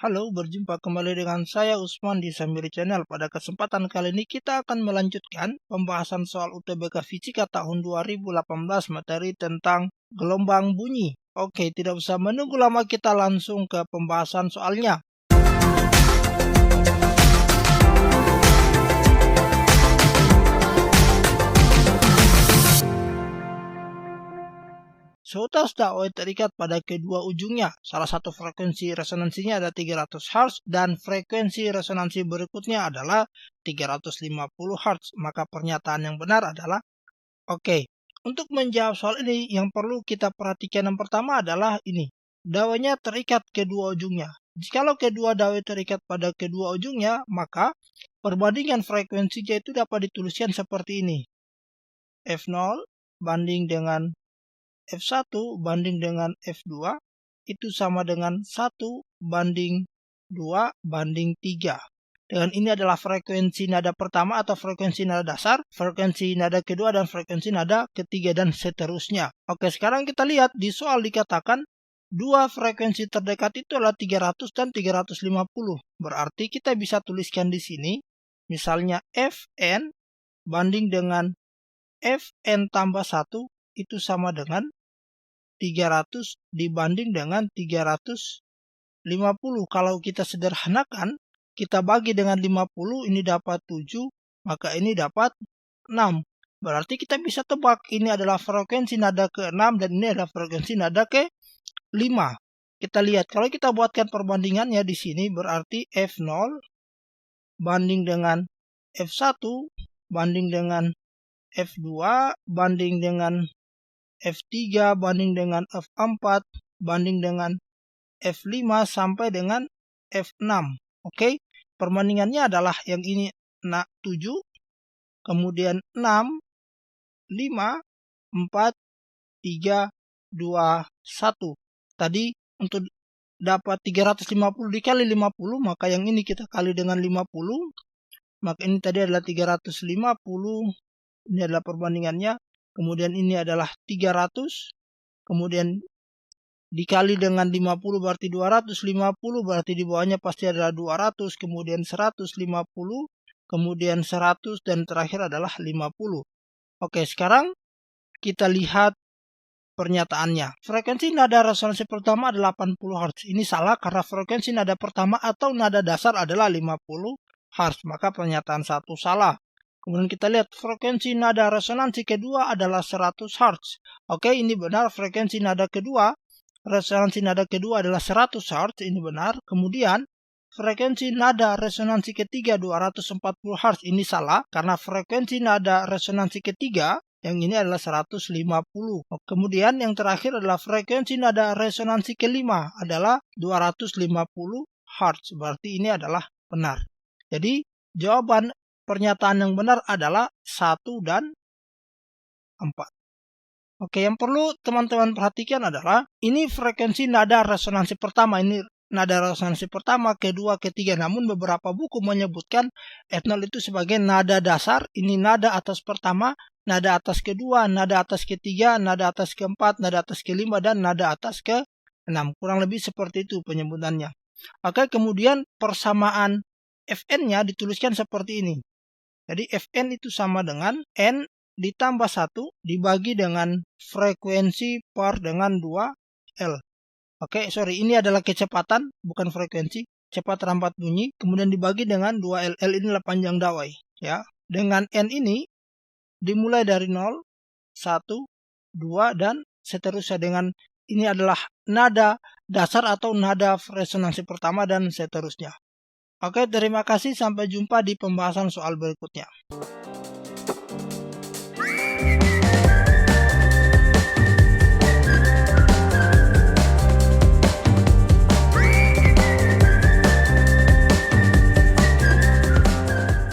Halo, berjumpa kembali dengan saya Usman di Samiri Channel. Pada kesempatan kali ini kita akan melanjutkan pembahasan soal UTBK Fisika tahun 2018 materi tentang gelombang bunyi. Oke, tidak usah menunggu lama, kita langsung ke pembahasan soalnya. Suatu dakwah terikat pada kedua ujungnya. Salah satu frekuensi resonansinya ada 300 Hz dan frekuensi resonansi berikutnya adalah 350 Hz. Maka pernyataan yang benar adalah oke. Untuk menjawab soal ini yang perlu kita perhatikan yang pertama adalah ini. Dawanya terikat kedua ujungnya. Jikalau kedua dawai terikat pada kedua ujungnya, maka perbandingan frekuensinya itu dapat dituliskan seperti ini. F0 banding dengan F1 banding dengan F2 itu sama dengan 1 banding 2 banding 3. Dengan ini adalah frekuensi nada pertama atau frekuensi nada dasar, frekuensi nada kedua, dan frekuensi nada ketiga, dan seterusnya. Oke, sekarang kita lihat di soal dikatakan dua frekuensi terdekat itu adalah 300 dan 350. Berarti kita bisa tuliskan di sini, misalnya Fn banding dengan Fn tambah 1 itu sama dengan 300 dibanding dengan 350. Kalau kita sederhanakan, kita bagi dengan 50, ini dapat 7, maka ini dapat 6. Berarti kita bisa tebak ini adalah frekuensi nada ke-6 dan ini adalah frekuensi nada ke-5. Kita lihat, kalau kita buatkan perbandingannya di sini, berarti F0 banding dengan F1 banding dengan F2 banding dengan F3 banding dengan F4 banding dengan F5 sampai dengan F6. Oke, perbandingannya adalah yang ini 7, kemudian 6, 5, 4, 3, 2, 1. Tadi untuk dapat 350 dikali 50, maka yang ini kita kali dengan 50. Maka ini tadi adalah 350. Ini adalah perbandingannya. Kemudian ini adalah 300. Kemudian dikali dengan 50 berarti 250. Berarti di bawahnya pasti adalah 200. Kemudian 150. Kemudian 100. Dan terakhir adalah 50. Oke, sekarang kita lihat pernyataannya. Frekuensi nada resonansi pertama adalah 80 Hz. Ini salah karena frekuensi nada pertama atau nada dasar adalah 50 Hz. Maka pernyataan 1 salah. Kemudian kita lihat frekuensi nada resonansi kedua adalah 100 Hz. Oke, ini benar, frekuensi nada kedua, resonansi nada kedua adalah 100 Hz, ini benar. Kemudian frekuensi nada resonansi ketiga 240 Hz, ini salah karena frekuensi nada resonansi ketiga yang ini adalah 150. Kemudian yang terakhir adalah frekuensi nada resonansi kelima adalah 250 Hz. Berarti ini adalah benar. Jadi jawaban pernyataan yang benar adalah 1 dan 4. Oke, yang perlu teman-teman perhatikan adalah ini frekuensi nada resonansi pertama. Ini nada resonansi pertama, kedua, ketiga. Namun beberapa buku menyebutkan F0 itu sebagai nada dasar. Ini nada atas pertama, nada atas kedua, nada atas ketiga, nada atas keempat, nada atas kelima, dan nada atas ke-6. Kurang lebih seperti itu penyebutannya. Oke, kemudian persamaan Fn-nya dituliskan seperti ini. Jadi Fn itu sama dengan N ditambah 1 dibagi dengan frekuensi per dengan 2L. Oke, sorry, ini adalah kecepatan, bukan frekuensi. Cepat rampat bunyi, kemudian dibagi dengan 2L. L inilah panjang dawai. Ya. Dengan N ini dimulai dari 0, 1, 2, dan seterusnya. Dengan ini adalah nada dasar atau nada resonansi pertama dan seterusnya. Oke, terima kasih. Sampai jumpa di pembahasan soal berikutnya.